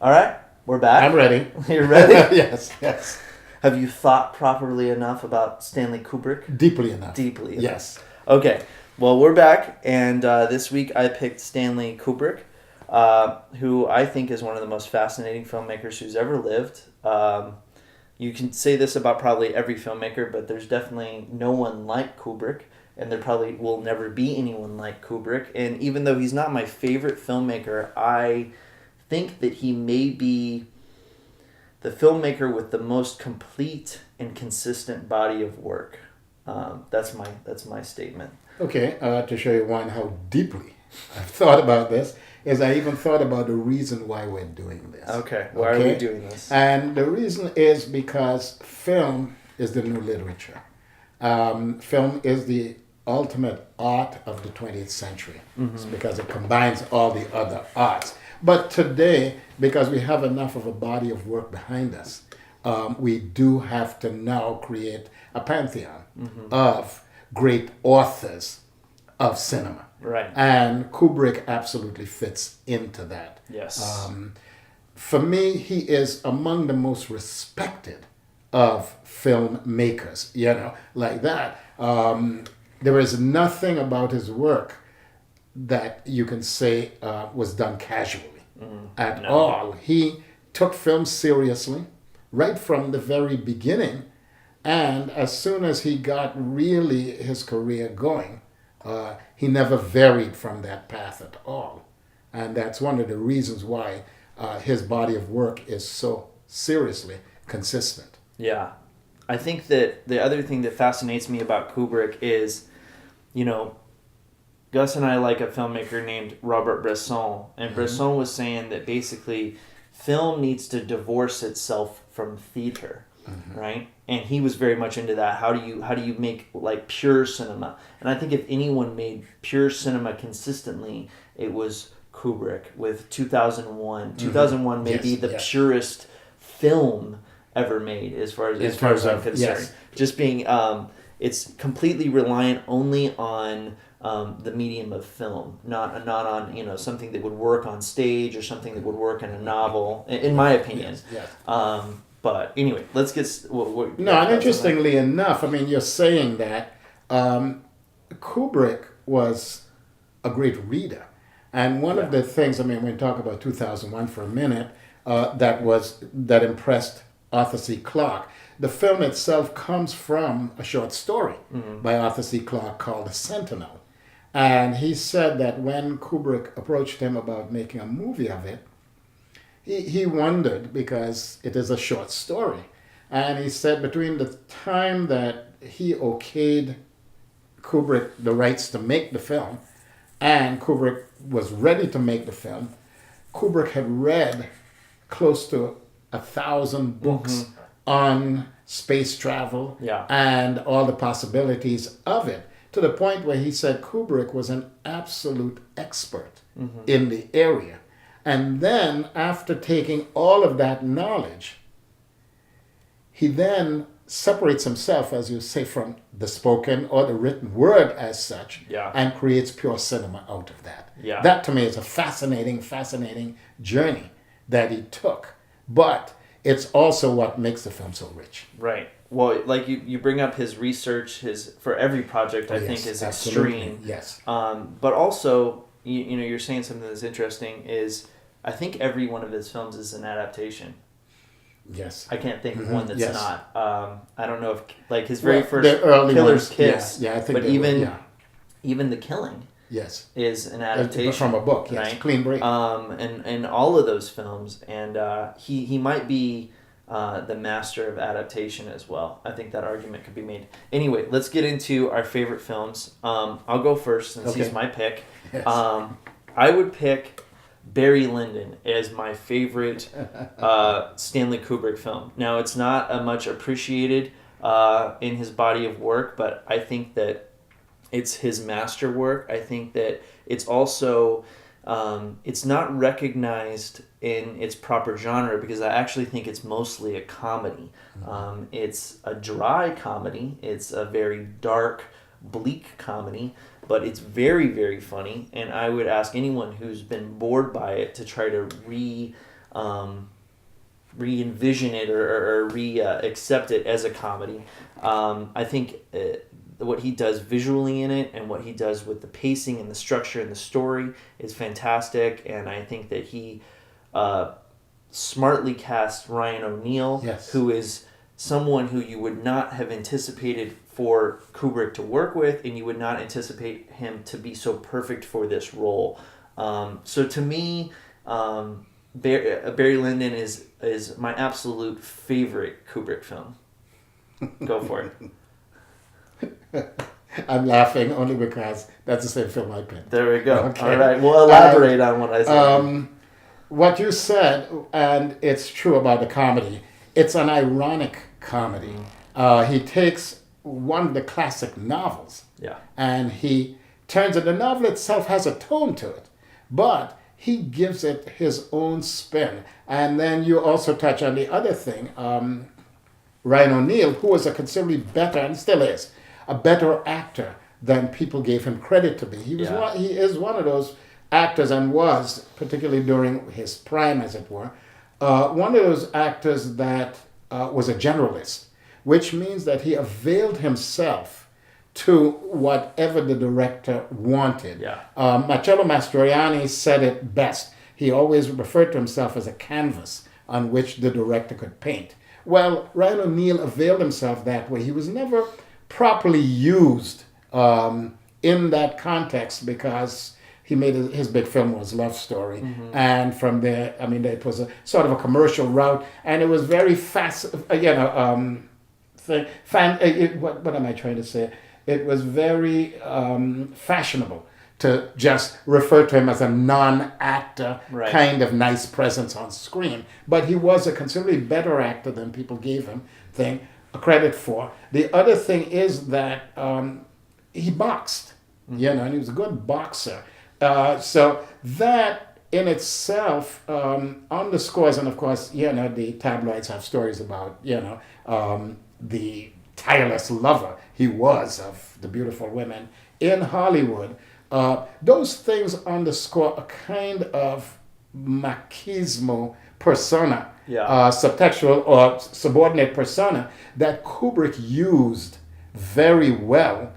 All right, we're back. I'm ready. You're ready? Yes. Have you thought properly enough about Stanley Kubrick? Deeply enough. Deeply enough. Yes. Okay, well, we're back, and this week I picked Stanley Kubrick, who I think is one of the most fascinating filmmakers who's ever lived. You can say this about probably every filmmaker, but there's definitely no one like Kubrick, and there probably will never be anyone like Kubrick. And even though he's not my favorite filmmaker, I think that he may be the filmmaker with the most complete and consistent body of work. That's my statement. Okay, to show you how deeply I've thought about this, is I even thought about the reason why we're doing this. Okay, why are we doing this? And the reason is because film is the new literature. Film is the ultimate art of the 20th century. Mm-hmm. It's because it combines all the other arts. But today, because we have enough of a body of work behind us, we do have to now create a pantheon of great authors of cinema. Right. And Kubrick absolutely fits into that. Yes. For me, he is among the most respected of filmmakers, like that. There is nothing about his work that you can say was done casually at all. He took film seriously right from the very beginning, and as soon as he got really his career going, he never varied from that path at all. And that's one of the reasons why his body of work is so seriously consistent. Yeah. I think that the other thing that fascinates me about Kubrick is, Gus and I like a filmmaker named Robert Bresson, and Bresson was saying that basically film needs to divorce itself from theater, right? And he was very much into that. How do you make like pure cinema? And I think if anyone made pure cinema consistently, it was Kubrick with 2001. 2001 may be the purest film ever made as far as I'm concerned. Yes. Just being it's completely reliant only on the medium of film, not on something that would work on stage or something that would work in a novel, in my opinion. Yes. But anyway, let's get. And interestingly enough, I mean, you're saying that Kubrick was a great reader, and one of the things, I mean, when we talk about 2001 for a minute, that impressed Arthur C. Clarke. The film itself comes from a short story by Arthur C. Clarke called The Sentinel. And he said that when Kubrick approached him about making a movie of it, he wondered because it is a short story. And he said between the time that he okayed Kubrick the rights to make the film and Kubrick was ready to make the film, Kubrick had read close to 1,000 books on space travel and all the possibilities of it, to the point where he said Kubrick was an absolute expert in the area. And then after taking all of that knowledge, he then separates himself, as you say, from the spoken or the written word as such, and creates pure cinema out of that. Yeah. That to me is a fascinating journey that he took. But it's also what makes the film so rich. Right. Well, like you bring up his research, for every project, I think is extreme. Yes. But also, you're saying something that's interesting is I think every one of his films is an adaptation. Yes. I can't think of one that's not. I don't know if like his very first Killer's Kiss. I think. But even The Killing. Yes. Is an adaptation from a book. Yes. Right? Clean break. And all of those films, and he might be the master of adaptation as well. I think that argument could be made. Anyway, let's get into our favorite films. I'll go first since he's my pick. Yes. I would pick Barry Lyndon as my favorite Stanley Kubrick film. Now, it's not a much appreciated in his body of work, but I think that it's his masterwork. I think that it's also it's not recognized in its proper genre because I actually think it's mostly a comedy. It's a dry comedy. It's a very dark, bleak comedy, but it's very, very funny. And I would ask anyone who's been bored by it to try to re-envision it or accept it as a comedy. I think what he does visually in it and what he does with the pacing and the structure and the story is fantastic. And I think that he smartly cast Ryan O'Neal, Yes. who is someone who you would not have anticipated for Kubrick to work with, and you would not anticipate him to be so perfect for this role. So to me, Barry Lyndon is my absolute favorite Kubrick film. Go for it. I'm laughing only because that's the same film I picked. There we go. Okay. All right, we'll elaborate on what I said. What you said, and it's true about the comedy, it's an ironic comedy. He takes one of the classic novels Yeah. and he turns it. The novel itself has a tone to it, but he gives it his own spin. And then you also touch on the other thing. Ryan O'Neal, who was a considerably better, and still is, a better actor than people gave him credit to be. He is one of those actors, and was, particularly during his prime, as it were, one of those actors that was a generalist, which means that he availed himself to whatever the director wanted. Yeah. Marcello Mastroianni said it best. He always referred to himself as a canvas on which the director could paint. Well, Ryan O'Neal availed himself that way. He was never properly used in that context because he made his big film was Love Story. And from there, I mean, it was a sort of a commercial route, and it was very fast, what am I trying to say? It was very fashionable to just refer to him as a non-actor, Right. kind of nice presence on screen. But he was a considerably better actor than people gave him credit for. The other thing is that he boxed, and he was a good boxer. So that in itself underscores, and of course, the tabloids have stories about, the tireless lover he was of the beautiful women in Hollywood. Those things underscore a kind of machismo persona, subtextual or subordinate persona that Kubrick used very well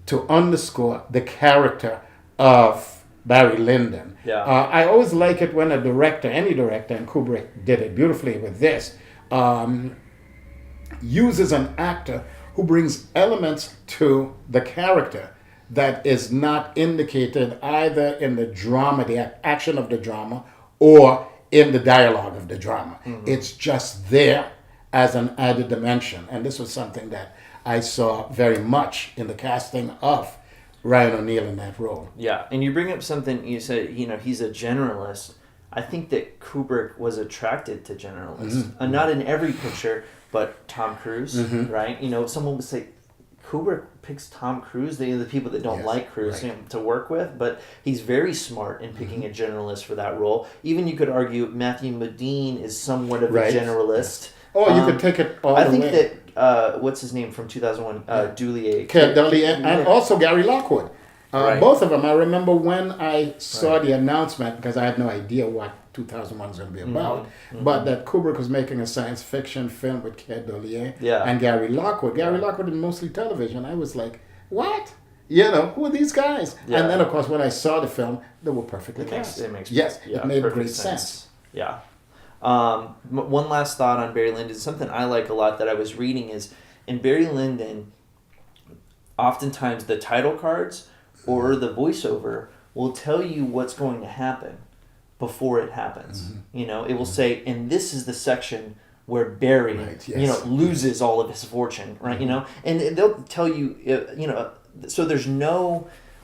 to underscore the character of Barry Lyndon. Yeah. I always like it when a director, any director, and Kubrick did it beautifully with this, uses an actor who brings elements to the character that is not indicated either in the drama, the action of the drama, or in the dialogue of the drama. It's just there as an added dimension. And this was something that I saw very much in the casting of Ryan O'Neal in that role. Yeah, and you bring up something, you said, he's a generalist. I think that Kubrick was attracted to generalists. Not in every picture, but Tom Cruise, right? Someone would say, Kubrick picks Tom Cruise, the people that don't like Cruise, right. to work with, but he's very smart in picking a generalist for that role. Even you could argue Matthew Modine is somewhat of a generalist. Oh, you could take it all I the think way. that, what's his name from 2001? Dulier. Dulier, and also Gary Lockwood. Right. Both of them. I remember when I saw the announcement, because I had no idea what 2001 was going to be about, but that Kubrick was making a science fiction film with Keir Dulier and Gary Lockwood. Gary Lockwood in mostly television. I was like, what? Who are these guys? Yeah. And then, of course, when I saw the film, they were perfectly cast. It makes it made perfect great sense. Yeah. One last thought on Barry Lyndon. Something I like a lot that I was reading is in Barry Lyndon, oftentimes the title cards or the voiceover will tell you what's going to happen before it happens. It will say, and this is the section where Barry, loses all of his fortune, right? And they'll tell you, so there's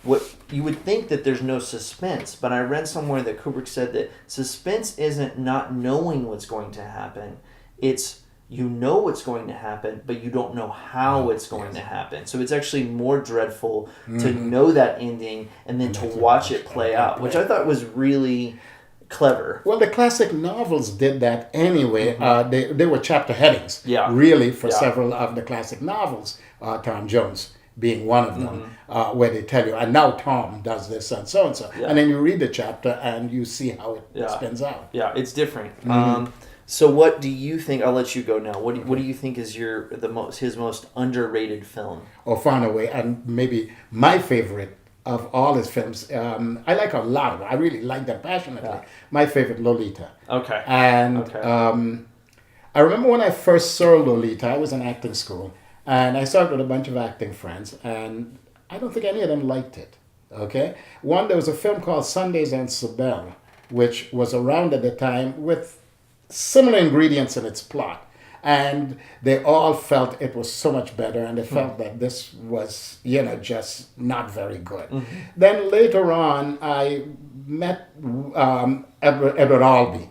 what you would think that there's no suspense, but I read somewhere that Kubrick said that suspense isn't not knowing what's going to happen. It's you know what's going to happen, but you don't know how it's going to happen. So it's actually more dreadful to know that ending and then to watch it play out, which I thought was really clever. Well, the classic novels did that anyway. They were chapter headings, really, for several of the classic novels. Tom Jones being one of them, where they tell you, and now Tom does this and so and so. Yeah. And then you read the chapter and you see how it spins out. Yeah, it's different. So what do you think? I'll let you go now. What do you think is his most underrated film? Or far and away, and maybe my favorite of all his films. I like a lot of them. I really like them passionately. Yeah. My favorite, Lolita. Okay. And I remember when I first saw Lolita, I was in acting school, and I saw it with a bunch of acting friends, and I don't think any of them liked it. Okay? There was a film called Sundays and Sibel, which was around at the time with similar ingredients in its plot. And they all felt it was so much better, and they felt that this was, just not very good. Mm-hmm. Then later on, I met Edward Albee.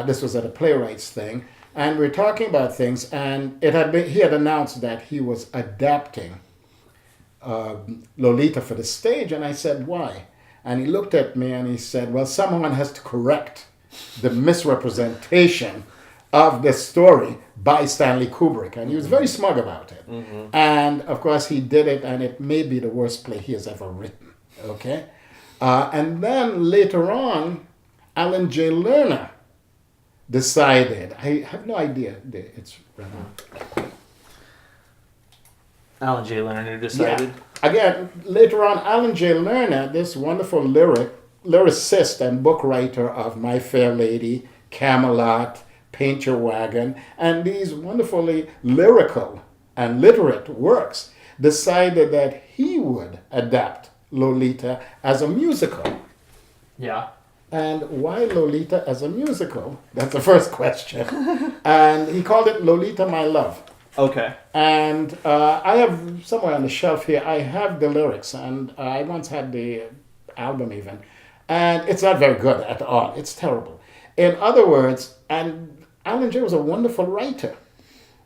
This was at a playwrights thing, and we were talking about things, and he had announced that he was adapting Lolita for the stage, and I said, why? And he looked at me and he said, well, someone has to correct the misrepresentation of this story by Stanley Kubrick. And he was very smug about it. Mm-hmm. And of course he did it, and it may be the worst play he has ever written. Okay? And then later on, Alan J. Lerner decided, I have no idea, it's Alan J. Lerner decided? Yeah. Again, later on, Alan J. Lerner, this wonderful lyricist and book writer of My Fair Lady, Camelot, Paint Your Wagon, and these wonderfully lyrical and literate works, decided that he would adapt Lolita as a musical. Yeah. And why Lolita as a musical? That's the first question. And he called it Lolita, My Love. Okay. And I have somewhere on the shelf here, I have the lyrics, and I once had the album even. And it's not very good at all. It's terrible. In other words, and Alan J. was a wonderful writer,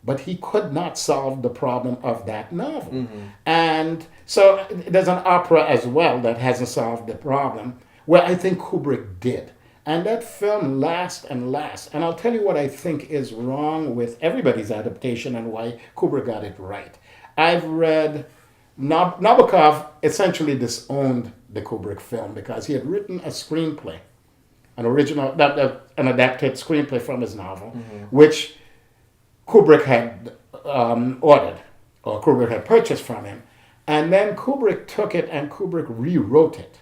but he could not solve the problem of that novel. Mm-hmm. And so there's an opera as well that hasn't solved the problem, where I think Kubrick did. And that film lasts and lasts. And I'll tell you what I think is wrong with everybody's adaptation and why Kubrick got it right. I've read Nabokov essentially disowned the Kubrick film because he had written a screenplay, an adapted screenplay from his novel, which Kubrick had ordered, or Kubrick had purchased from him. And then Kubrick took it and Kubrick rewrote it.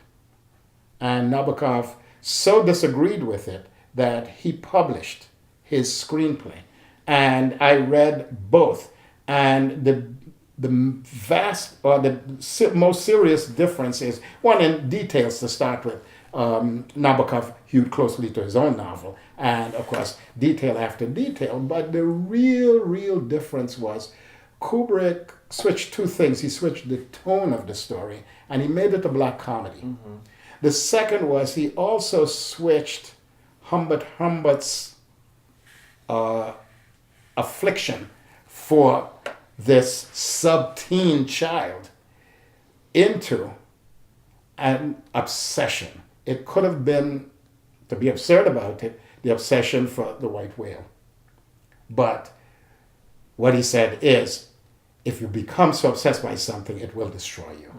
And Nabokov so disagreed with it that he published his screenplay. And I read both. And the most serious difference is, one, in details to start with. Nabokov hewed closely to his own novel, and of course, detail after detail. But the real difference was Kubrick switched two things. He switched the tone of the story, and he made it a black comedy. Mm-hmm. The second was he also switched Humbert's affliction for this sub-teen child into an obsession. It could have been, to be absurd about it, the obsession for the white whale. But what he said is, if you become so obsessed by something, it will destroy you.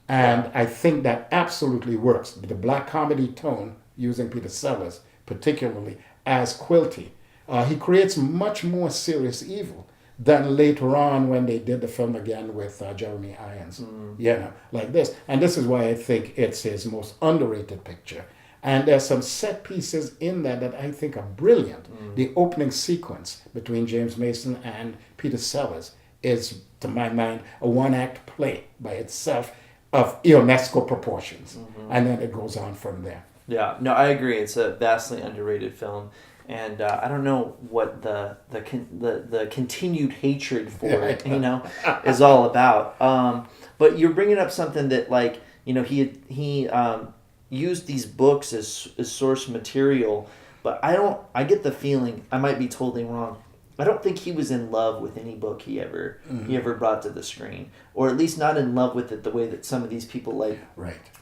And I think that absolutely works. The black comedy tone, using Peter Sellers, particularly as Quilty, he creates much more serious evil than later on when they did the film again with Jeremy Irons. Like this. And this is why I think it's his most underrated picture. And there's some set pieces in there that I think are brilliant. The opening sequence between James Mason and Peter Sellers is, to my mind, a one-act play by itself of Ionesco proportions. And then it goes on from there. Yeah, no, I agree. It's a vastly underrated film. And I don't know what the continued hatred for it, is all about. But you're bringing up something that, like, he used these books as source material, but I get the feeling, I might be totally wrong, I don't think he was in love with any book he ever brought to the screen, or at least not in love with it the way that some of these people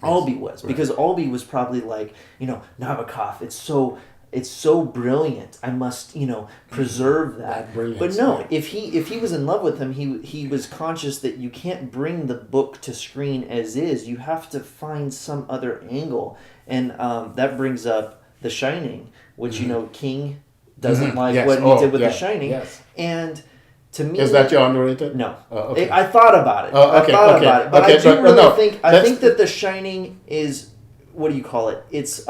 Albee was, because Albee was probably like, Nabokov, it's so it's so brilliant. I must, preserve that. That brilliance, But no, yeah. if he was in love with him, he was conscious that you can't bring the book to screen as is. You have to find some other angle, and that brings up The Shining, which King doesn't like Yes. what he Oh, did with yeah. The Shining, Yes. and to me, Is that your underrated? no. Oh, okay. I thought about it. Oh, okay, I thought okay, about it, but okay, I do but really no, think that's- that The Shining is, what do you call it? It's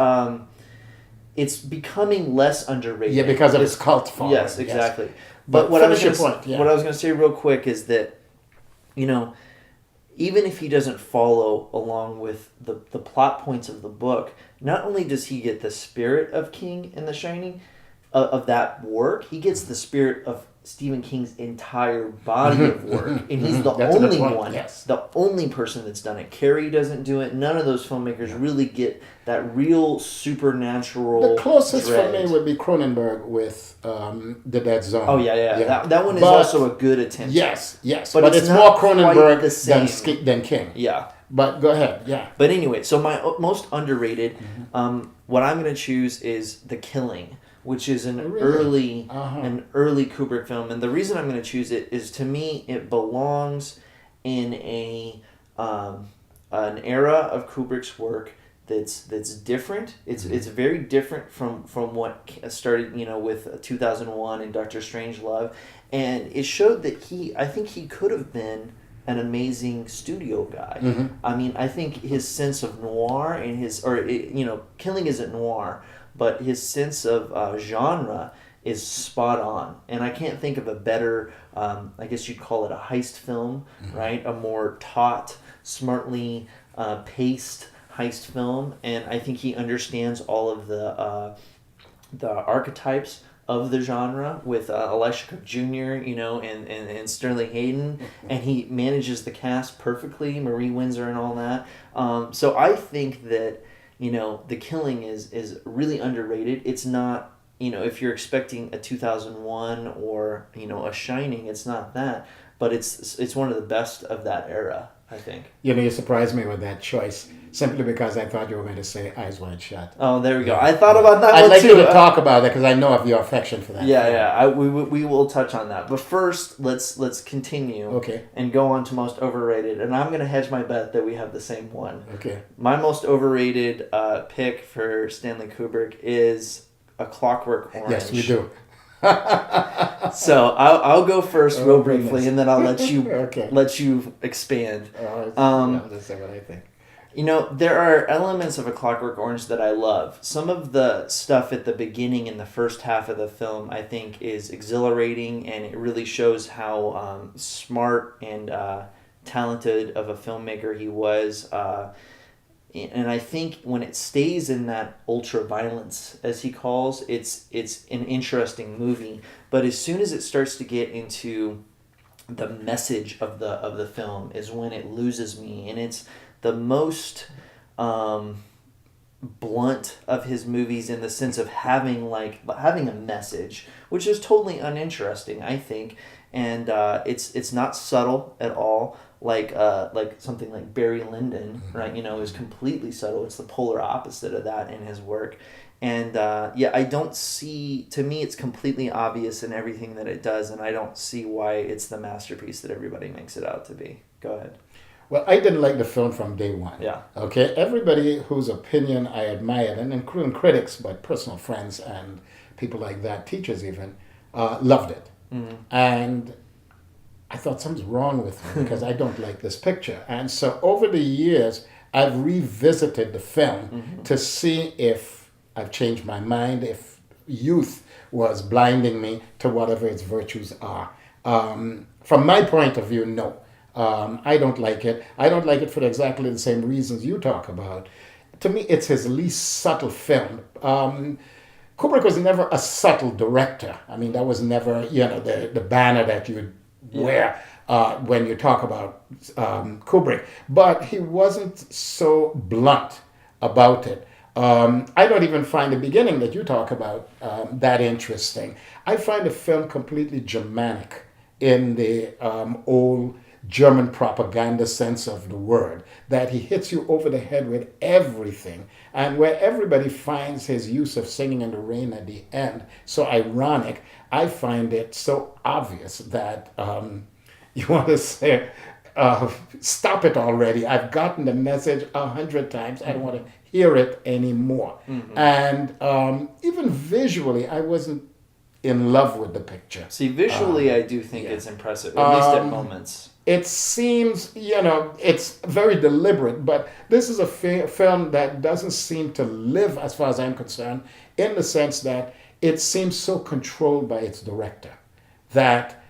becoming less underrated. Yeah, because of its cult following. Yes, exactly. But But what I was finish your gonna, point, yeah. what I was going to say real quick is that, even if he doesn't follow along with the plot points of the book, not only does he get the spirit of King in The Shining, of that work, he gets the spirit of Stephen King's entire body of work, and he's the That's a good only point, one, yes. the only person that's done it. Carrie doesn't do it. None of those filmmakers really get that real supernatural. The closest dread. for me would be Cronenberg with The Dead Zone. Oh yeah. That one is But- also a good attempt. Yes, But but, it's it's not more quite Cronenberg the same. than King. Yeah. But go ahead, yeah. But anyway, so my most underrated, what I'm going to choose is The Killing, which is an Really? an early Kubrick film, and the reason I'm going to choose it is, to me, it belongs in an era of Kubrick's work that's different. It's very different from what started with 2001 and Doctor Strangelove, and it showed that I think he could have been an amazing studio guy. I mean, I think his sense of noir and Killing isn't noir, but his sense of genre is spot on. And I can't think of a better, I guess you'd call it a heist film, right? A more taut, smartly paced heist film. And I think he understands all of the archetypes of the genre with Elisha Cook Jr., and Sterling Hayden, and he manages the cast perfectly, Marie Windsor and all that. So I think that, The Killing is really underrated. It's not, if you're expecting a 2001 or, a Shining, it's not that, but it's one of the best of that era, I think. You surprised me with that choice simply because I thought you were going to say Eyes Wide Shut. Oh, there we go. I thought about that I'd one like too. you to talk about it because I know of your affection for that. Yeah, film. we will touch on that. But first, let's continue. Okay. And go on to most overrated. And I'm going to hedge my bet that we have the same one. Okay. My most overrated pick for Stanley Kubrick is A Clockwork Orange. Yes, we do. So I'll go first real briefly, goodness. and then I'll let you Okay. let you expand. Let's say what I think. There are elements of A Clockwork Orange that I love. Some of the stuff at the beginning in the first half of the film, I think, is exhilarating, and it really shows how smart and talented of a filmmaker he was. And I think when it stays in that ultra violence, as he calls, it's an interesting movie. But as soon as it starts to get into the message of the film, is when it loses me, and it's the most blunt of his movies in the sense of having a message, which is totally uninteresting, I think, and it's not subtle at all. Like something like Barry Lyndon, right? Is completely subtle. It's the polar opposite of that in his work. And I don't see, to me, it's completely obvious in everything that it does, and I don't see why it's the masterpiece that everybody makes it out to be. Go ahead. Well, I didn't like the film from day one. Yeah. Okay. Everybody whose opinion I admired, and including critics, but personal friends and people like that, teachers even, loved it. Mm-hmm. And I thought something's wrong with me because I don't like this picture. And so over the years, I've revisited the film to see if I've changed my mind, if youth was blinding me to whatever its virtues are. From my point of view, no. I don't like it. I don't like it for exactly the same reasons you talk about. To me, it's his least subtle film. Kubrick was never a subtle director. I mean, that was never, the banner that you wear when you talk about Kubrick. But he wasn't so blunt about it. I don't even find the beginning that you talk about that interesting. I find the film completely Germanic in the old German propaganda sense of the word, that he hits you over the head with everything, and where everybody finds his use of singing in the rain at the end so ironic, I find it so obvious that you want to say, stop it already. I've gotten the message 100 times. I don't want to hear it anymore. And even visually, I wasn't in love with the picture. See, visually, I do think it's impressive, at least at moments. It seems, it's very deliberate, but this is a film that doesn't seem to live, as far as I'm concerned, in the sense that it seems so controlled by its director that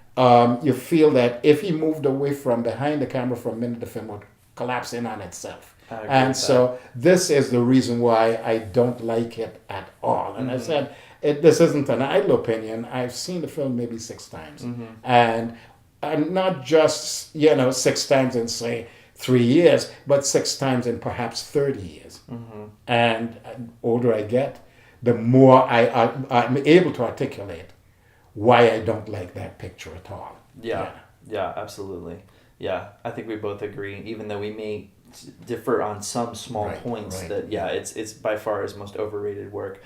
you feel that if he moved away from behind the camera for a minute, the film would collapse in on itself. And so this is the reason why I don't like it at all. And I said, this isn't an idle opinion. I've seen the film maybe 6 times. And not just, 6 times in, say, 3 years, but 6 times in perhaps 30 years. And the older I get, the more I'm able to articulate why I don't like that picture at all. Yeah, absolutely. Yeah, I think we both agree, even though we may differ on some small points, that, it's by far his most overrated work.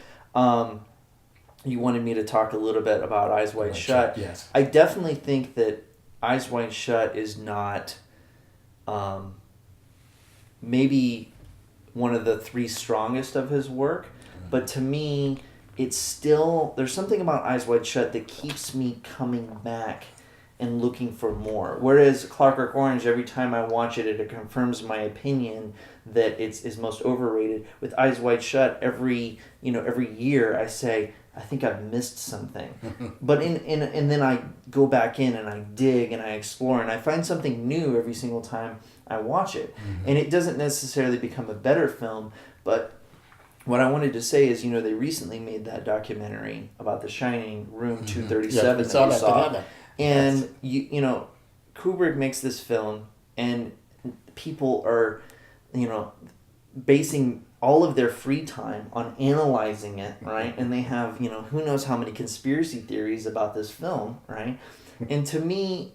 You wanted me to talk a little bit about Eyes Wide Shut. Yes. I definitely think that Eyes Wide Shut is not maybe one of the 3 strongest of his work, but to me, it's still, there's something about Eyes Wide Shut that keeps me coming back and looking for more. Whereas Clockwork Orange, every time I watch it, it confirms my opinion that it's most overrated. With Eyes Wide Shut, every year I say, I think I've missed something. But and then I go back in and I dig and I explore and I find something new every single time I watch it. And it doesn't necessarily become a better film, but what I wanted to say is, they recently made that documentary about The Shining, Room 237 that we saw. Together. And, Kubrick makes this film and people are, basing all of their free time on analyzing it, right? And they have, who knows how many conspiracy theories about this film, right? And to me,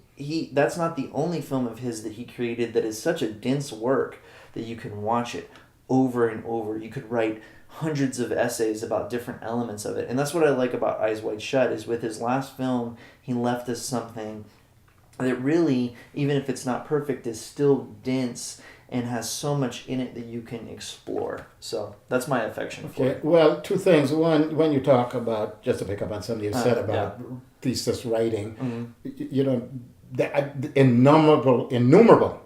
that's not the only film of his that he created that is such a dense work that you can watch it over and over. You could write hundreds of essays about different elements of it. And that's what I like about Eyes Wide Shut, is with his last film, he left us something that really, even if it's not perfect, is still dense and has so much in it that you can explore. So that's my affection for it. Well, 2 things. One, when you talk about, just to pick up on something you said about thesis writing, the innumerable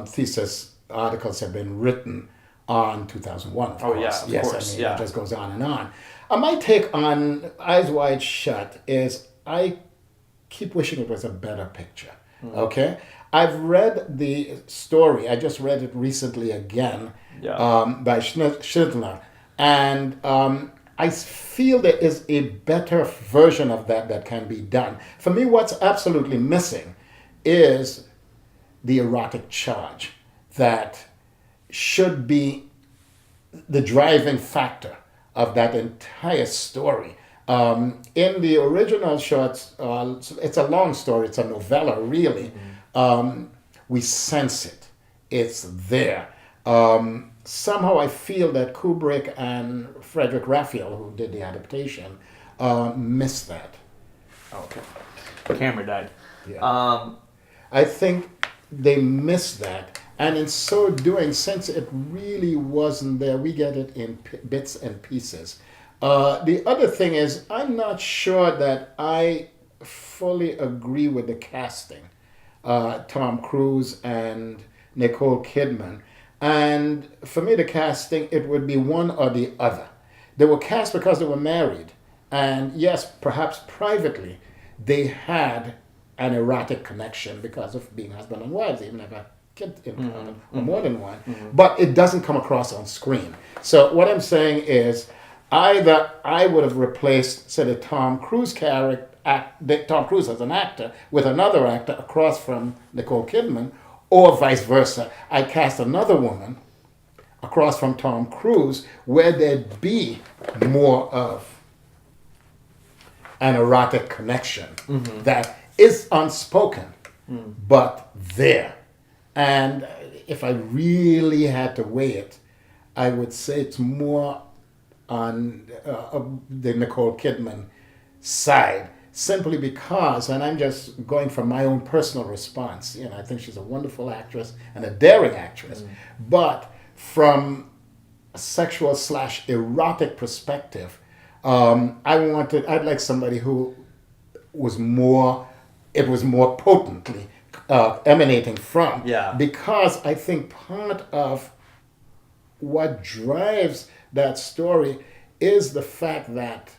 thesis articles have been written on 2001, of course. Of course. It just goes on and on. My take on Eyes Wide Shut is I keep wishing it was a better picture. Okay? I've read the story. I just read it recently again by Schindler. And I feel there is a better version of that can be done. For me, what's absolutely missing is the erotic charge that should be the driving factor of that entire story. In the original shorts, it's a long story, it's a novella really. We sense it, it's there. Somehow I feel that Kubrick and Frederick Raphael, who did the adaptation, missed that. Okay. Camera died. Yeah. I think they missed that. And in so doing, since it really wasn't there, we get it in bits and pieces. The other thing is, I'm not sure that I fully agree with the casting. Tom Cruise and Nicole Kidman. And for me, the casting, it would be one or the other. They were cast because they were married. And yes, perhaps privately, they had an erotic connection because of being husband and wives, even if a kid in common, or more than one. But it doesn't come across on screen. So what I'm saying is, either I would have replaced, say, the Tom Cruise character, Tom Cruise as an actor, with another actor across from Nicole Kidman, or vice versa. I cast another woman across from Tom Cruise where there'd be more of an erotic connection that is unspoken, but there. And if I really had to weigh it, I would say it's more on the Nicole Kidman side, simply because, and I'm just going from my own personal response, I think she's a wonderful actress and a daring actress, but from a sexual / erotic perspective, I'd like somebody who was more, it was more potently emanating from. Yeah. Because I think part of what drives that story is the fact that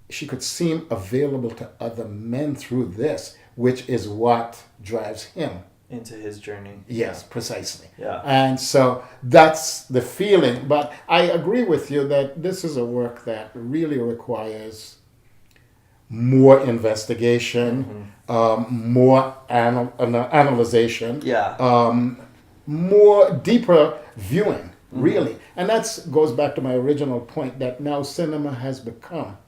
she could seem available to other men through this, which is what drives him into his journey. Yes, precisely. Yeah. And so that's the feeling. But I agree with you that this is a work that really requires more investigation, more analyzation, more deeper viewing, really. And that goes back to my original point that now cinema has become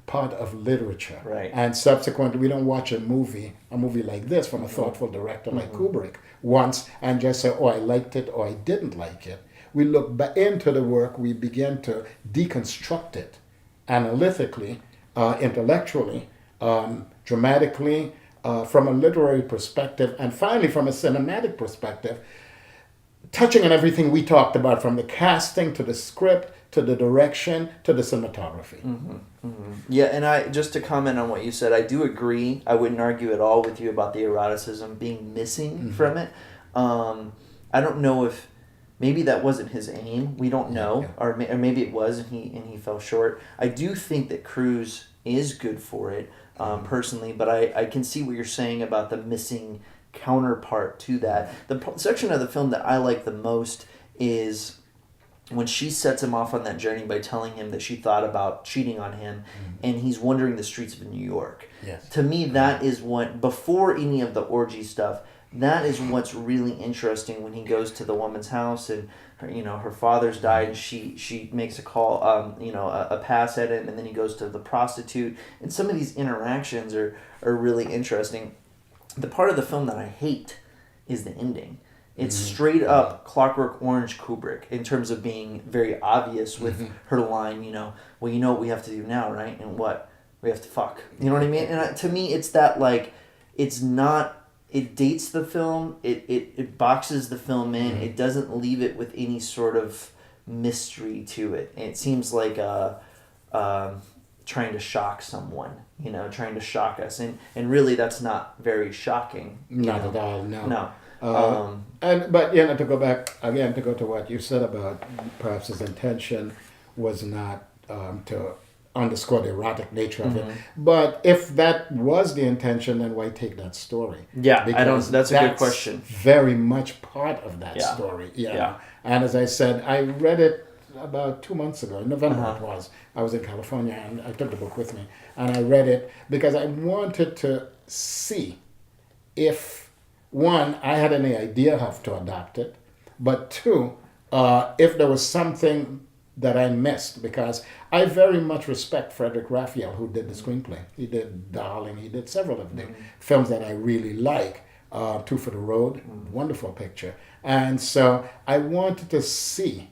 part of literature. Right. And subsequently, we don't watch a movie like this from a thoughtful director like Kubrick once and just say, oh, I liked it or I didn't like it. We look back into the work, we begin to deconstruct it analytically, intellectually, dramatically, from a literary perspective, and finally from a cinematic perspective, touching on everything we talked about, from the casting to the script to the direction to the cinematography. Yeah, and I just to comment on what you said, I do agree. I wouldn't argue at all with you about the eroticism being missing from it. I don't know if maybe that wasn't his aim. We don't know, or maybe it was, and he fell short. I do think that Cruise is good for it, personally, but I can see what you're saying about the missing counterpart to that. The section of the film that I like the most is when she sets him off on that journey by telling him that she thought about cheating on him, and he's wandering the streets of New York. Yes. To me, that is what, before any of the orgy stuff, that is what's really interesting when he goes to the woman's house and her father's died, and she makes a call, a pass at him, and then he goes to the prostitute, and some of these interactions are really interesting. The part of the film that I hate is the ending. It's straight up Clockwork Orange Kubrick in terms of being very obvious with her line, well, you know what we have to do now, right? And what? We have to fuck. You know what I mean? And to me, it's that, like, it's not, it dates the film, it boxes the film in, it doesn't leave it with any sort of mystery to it. And it seems like trying to shock someone, trying to shock us. And really, that's not very shocking. Not at all, no. No. But to go back again, to go to what you said about perhaps his intention was not to underscore the erotic nature of it. But if that was the intention, then why take that story? Yeah, that's a good question. Very much part of that story. Yeah. And as I said, I read it about 2 months ago, in November it was. I was in California and I took the book with me. And I read it because I wanted to see if, one, I had any idea how to adapt it, but two, if there was something that I missed, because I very much respect Frederick Raphael, who did the screenplay. He did Darling, he did several of the films that I really like. Two for the Road, wonderful picture. And so I wanted to see,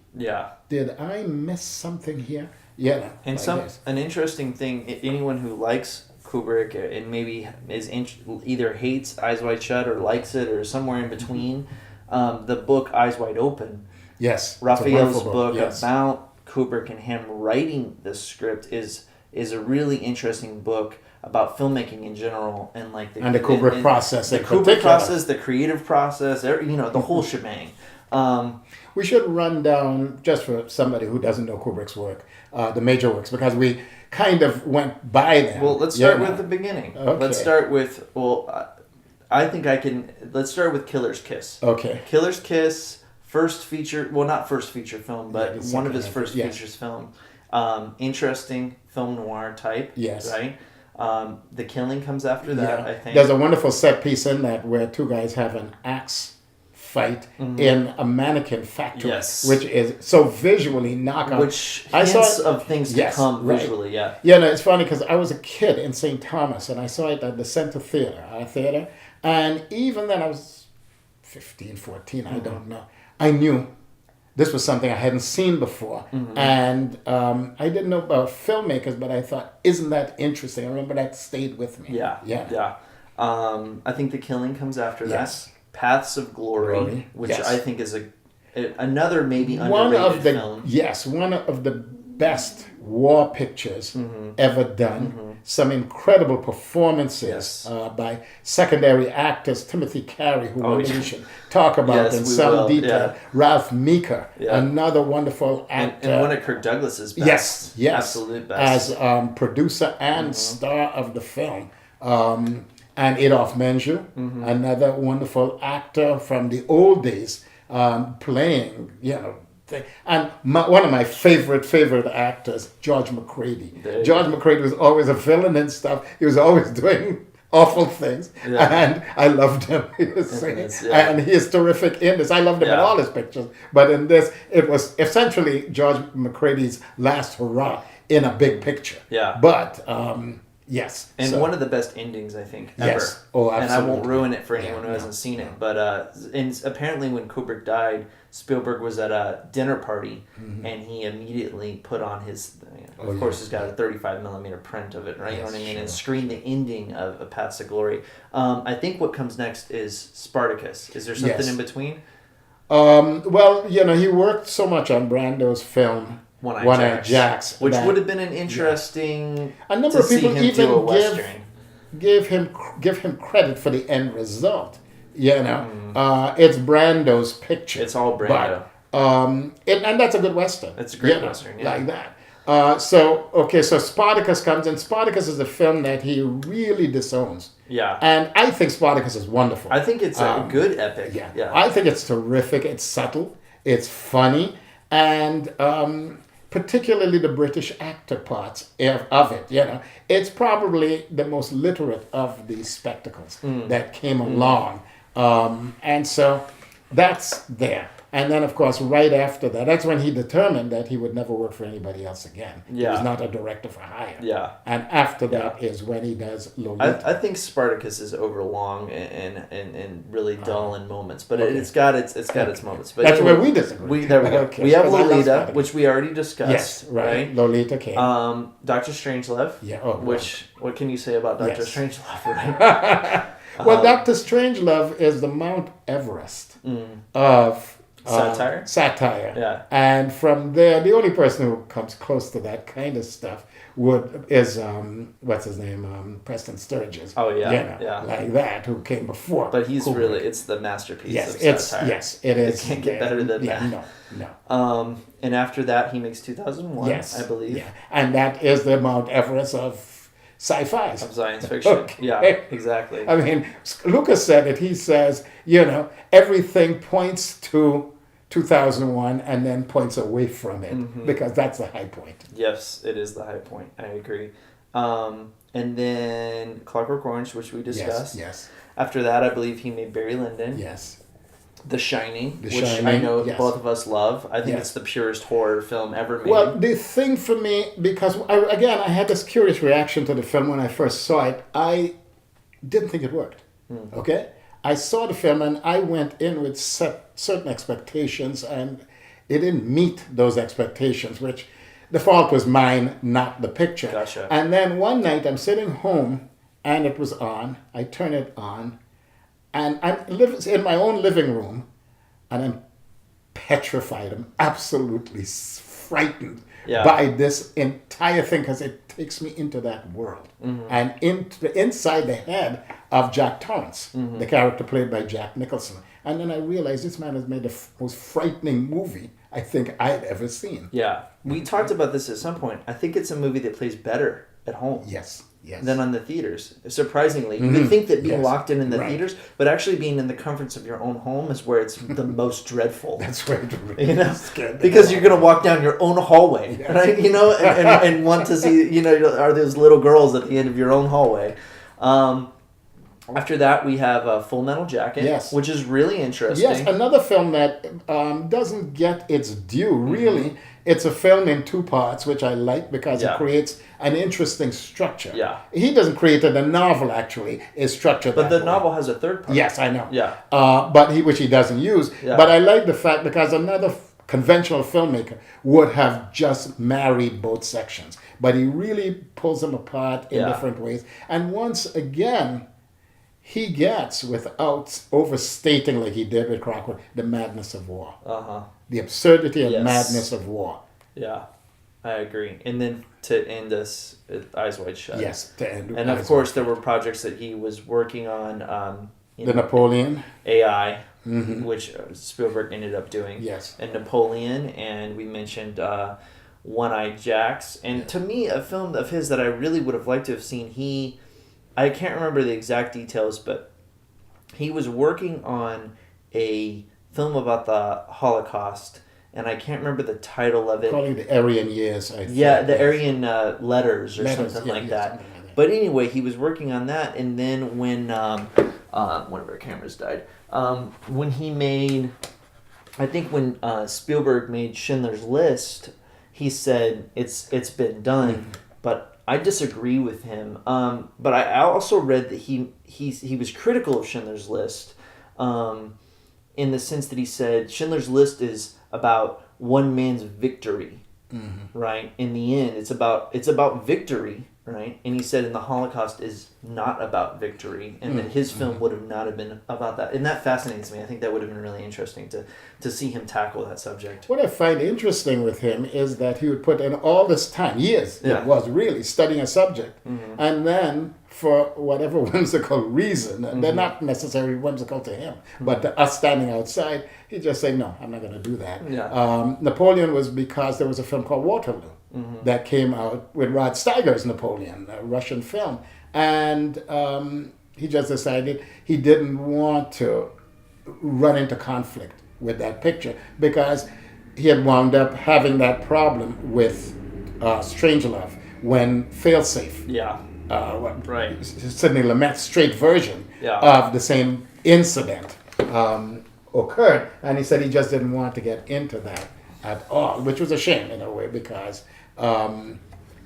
did I miss something here? Yeah. And an interesting thing, anyone who likes Kubrick and maybe either hates Eyes Wide Shut or likes it or somewhere in between, the book Eyes Wide Open. Yes. Raphael's book about Kubrick and him writing the script is a really interesting book about filmmaking in general and like the Kubrick process, the Kubrick process, the creative process, the whole shebang. We should run down, just for somebody who doesn't know Kubrick's work, the major works, because we kind of went by them. Well, let's start with the beginning. Okay. Let's start with let's start with Killer's Kiss. Okay. Killer's Kiss, not first feature film, but one of his first features film. Interesting film noir type. Yes. Right? The Killing comes after that, I think. There's a wonderful set piece in that where two guys have an axe fight in a mannequin factory, which is so visually knockout. Which hints of things to come visually, Yeah, no, it's funny because I was a kid in St. Thomas and I saw it at the Center Theater, our theater, And even then, I was 15, 14, I don't know. I knew this was something I hadn't seen before. And I didn't know about filmmakers, but I thought, isn't that interesting? I remember that stayed with me. Yeah. I think The Killing comes after Yes. that. Paths of Glory, which Yes. I think is another maybe One underrated of the film. one of the best war pictures ever done. Some incredible performances Yes. by secondary actors. Timothy Carey, who Oh, we yeah. should talk about Yes, in we some will, detail. yeah. Ralph Meeker, Yeah. another wonderful And actor. one of Kirk Douglas's best. Yes, Absolute best. as producer and star of the film. And Adolphe Menjou, another wonderful actor from the old days, playing, and one of my favorite actors, George McCready. There you George McCready was always a villain and stuff. He was always doing awful things, and I loved him. He was singing, and he is terrific in this. I loved him in all his pictures, but in this, it was essentially George McCready's last hurrah in a big picture. Yeah. But yes, And one of the best endings, I think, ever. Yes. Oh, And I won't absolutely. ruin it for anyone who Yeah, hasn't seen it. But apparently when Kubrick died, Spielberg was at a dinner party, and he immediately put on his... Of course, he's got a 35mm print of it, right? You know what I mean? And screened the ending of Paths of Glory. I think what comes next is Spartacus. Is there something Yes. in between? Well, he worked so much on Brando's film One-Eyed Jacks, which that would have been an interesting... a number to of people see him even do a Western. give him credit for the end result. It's Brando's picture. It's all Brando. But, and that's a good Western. It's a great Western, yeah. Like that. So Spartacus comes, and Spartacus is a film that he really disowns. Yeah. And I think Spartacus is wonderful. I think it's a good epic. Yeah. I think it's terrific. It's subtle. It's funny. And particularly the British actor parts of it. It's probably the most literate of the spectacles that came along. And so that's there. And then, of course, right after that, that's when he determined that he would never work for anybody else again. Yeah. He was not a director for hire. Yeah. And after that is when he does Lolita. I think Spartacus is overlong and really dull in moments, but it's got its moments. But that's anyway, where we disagree. There we go. Okay. We have 'Cause I love Lolita, Spartacus. which we already discussed. Yes, right. Lolita came. Doctor Strangelove. Yeah. Oh, what can you say about Doctor Yes. Strangelove? Right. Well, Dr. Strangelove is the Mount Everest of satire. Yeah. And from there, the only person who comes close to that kind of stuff is what's his name, Preston Sturges. Oh yeah, yeah. Like that, who came before. But he's Kubrick. it's the masterpiece Yes, of satire. it is. It can't get better than that. No. And after that, he makes 2001, Yes, I believe. Yeah, and that is the Mount Everest of sci-fi. Of science fiction. Okay. Yeah, exactly. I mean, Lucas said it. He says, everything points to 2001 and then points away from it because that's the high point. Yes, it is the high point. I agree. And then Clockwork Orange, which we discussed. Yes. After that, I believe he made Barry Lyndon. Yes. The Shining, which Shining, I know yes. both of us love. I think Yes. it's the purest horror film ever made. Well, the thing for me, because I had this curious reaction to the film when I first saw it. I didn't think it worked. Okay? I saw the film and I went in with certain expectations and it didn't meet those expectations, which the fault was mine, not the picture. Gotcha. And then one night I'm sitting home and it was on. I turn it on and I'm in my own living room and I'm petrified. I'm absolutely frightened by this entire thing because it takes me into that world and inside the head of Jack Torrance, the character played by Jack Nicholson. And then I realized this man has made the most frightening movie I think I'd ever seen. Yeah. We talked about this at some point. I think it's a movie that plays better at home. Yes. Than on the theaters. Surprisingly. You would think that being locked in the Right. theaters, but actually being in the comforts of your own home is where it's the most dreadful. That's where it really scared me. Because you're going to walk down your own hallway, right? And want to see, are those little girls at the end of your own hallway. After that, we have Full Metal Jacket, which is really interesting. Yes, another film that doesn't get its due, really. It's a film in two parts, which I like because Yeah. it creates an interesting structure. Yeah. He doesn't create it. The novel actually is structured But that the way. novel has a third part. Yes, I know. Yeah. But which he doesn't use. Yeah. But I like the fact because another conventional filmmaker would have just married both sections, but he really pulls them apart in Yeah. different ways. And once again, he gets, without overstating like he did with Crockwood, the madness of war, Uh-huh. the absurdity and Yes. madness of war. Yeah. I agree. And then to end us, Eyes Wide Shut. Yes, to end. And of course, there were projects that he was working on. the Napoleon. AI, Mhm. which Spielberg ended up doing. Yes. And Napoleon, and we mentioned One-Eyed Jacks. And to me, a film of his that I really would have liked to have seen, I can't remember the exact details, but he was working on a film about the Holocaust, and I can't remember the title of it. Calling the Aryan years, I think. Yeah, the Aryan letters or Letters, something yeah, like yeah, that. something like that. But anyway, he was working on that, and then when one of our cameras died, when he made, I think when Spielberg made Schindler's List, he said it's been done, Mm-hmm. but I disagree with him. But I also read that he was critical of Schindler's List, in the sense that he said Schindler's List is about one man's victory, right? In the end, it's about victory, right? And he said, in the Holocaust is not about victory, and that his film would have not have been about that. And that fascinates me. I think that would have been really interesting to see him tackle that subject. What I find interesting with him is that he would put in all this time, years, Yeah. it was really studying a subject, and then for whatever whimsical reason, and they're not necessarily whimsical to him, but to us standing outside, he just say, "No, I'm not going to do that." Yeah. Napoleon was because there was a film called Waterloo that came out with Rod Steiger's Napoleon, a Russian film, and he just decided he didn't want to run into conflict with that picture because he had wound up having that problem with Strangelove when Failsafe, Yeah. Right. Sidney Lumet's straight version Yeah. of the same incident occurred, and he said he just didn't want to get into that at all, which was a shame in a way because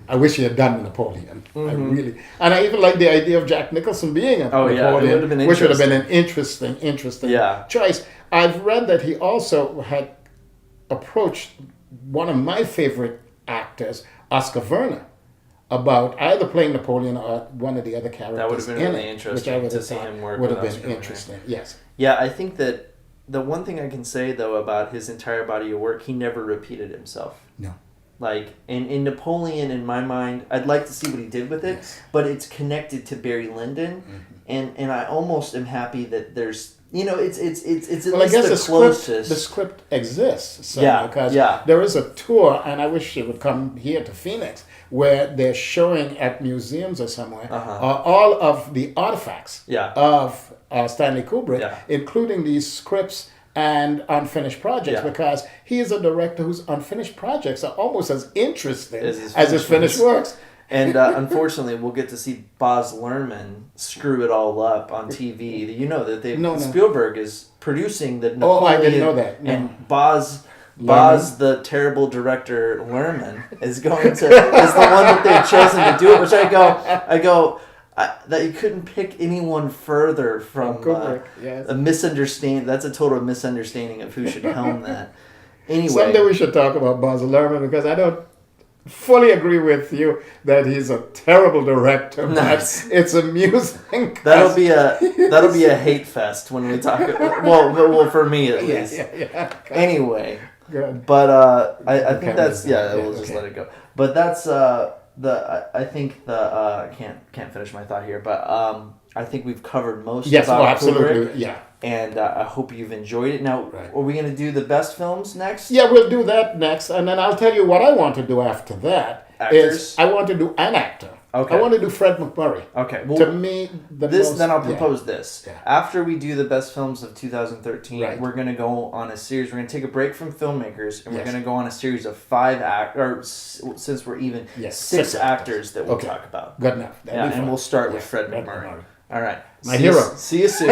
I wish he had done Napoleon. I really, and I even like the idea of Jack Nicholson being a Oh, yeah, it Napoleon, would have been which would have been an interesting Yeah. choice. I've read that he also had approached one of my favorite actors, Oscar Werner, about either playing Napoleon or one of the other characters. That would have been in really it, interesting which I would to have see thought him work would with have Oscar been Werner. interesting. Yes. Yeah, I think that the one thing I can say, though, about his entire body of work, he never repeated himself. No. Like, in Napoleon, in my mind, I'd like to see what he did with it, Yes. but it's connected to Barry Lyndon, and I almost am happy that there's, it's at Well, I least guess the the closest. script exists. So, Yeah, because yeah. there is a tour, and I wish it would come here to Phoenix, where they're showing at museums or somewhere all of the artifacts Yeah. of Stanley Kubrick, Yeah. including these scripts and unfinished projects, Yeah. because he is a director whose unfinished projects are almost as interesting As as his his finished works. And unfortunately, we'll get to see Baz Luhrmann screw it all up on TV. You know that No. Spielberg is producing the Oh, Napoleon. I didn't know that. No. And Baz, the terrible director Luhrmann, is the one that they've chosen to do it. Which I go. That you couldn't pick anyone further from Kubrick, yes. a misunderstanding. That's a total misunderstanding of who should helm that. Anyway, Someday we should talk about Baz Luhrmann, because I don't fully agree with you that he's a terrible director. but Nice. It's amusing. that'll be a hate fest when we talk. Well, for me at least. Yeah. Anyway, Good. but I think Okay, that's yeah, we'll just okay. let it go. But that's I think I can't finish my thought here, but I think we've covered most Yes, about well, absolutely. Kubrick, Yeah. and I hope you've enjoyed it. Now, Right. are we going to do the best films next? Yeah, we'll do that next, and then I'll tell you what I want to do after that. Actors? Is I want to do an actor. Okay. I want to do Fred MacMurray. Okay. Well, To me, then I'll yeah. propose this. Yeah. After we do the best films of 2013, Right. we're going to go on a series. We're going to take a break from filmmakers, and we're Yes. going to go on a series of 5 since we're even, Yes, 6 6 actors that we'll Okay. talk about. Good enough. That'd Yeah, be and fun. we'll start with Yeah, Fred MacMurray. All right. My See you- hero. See you soon.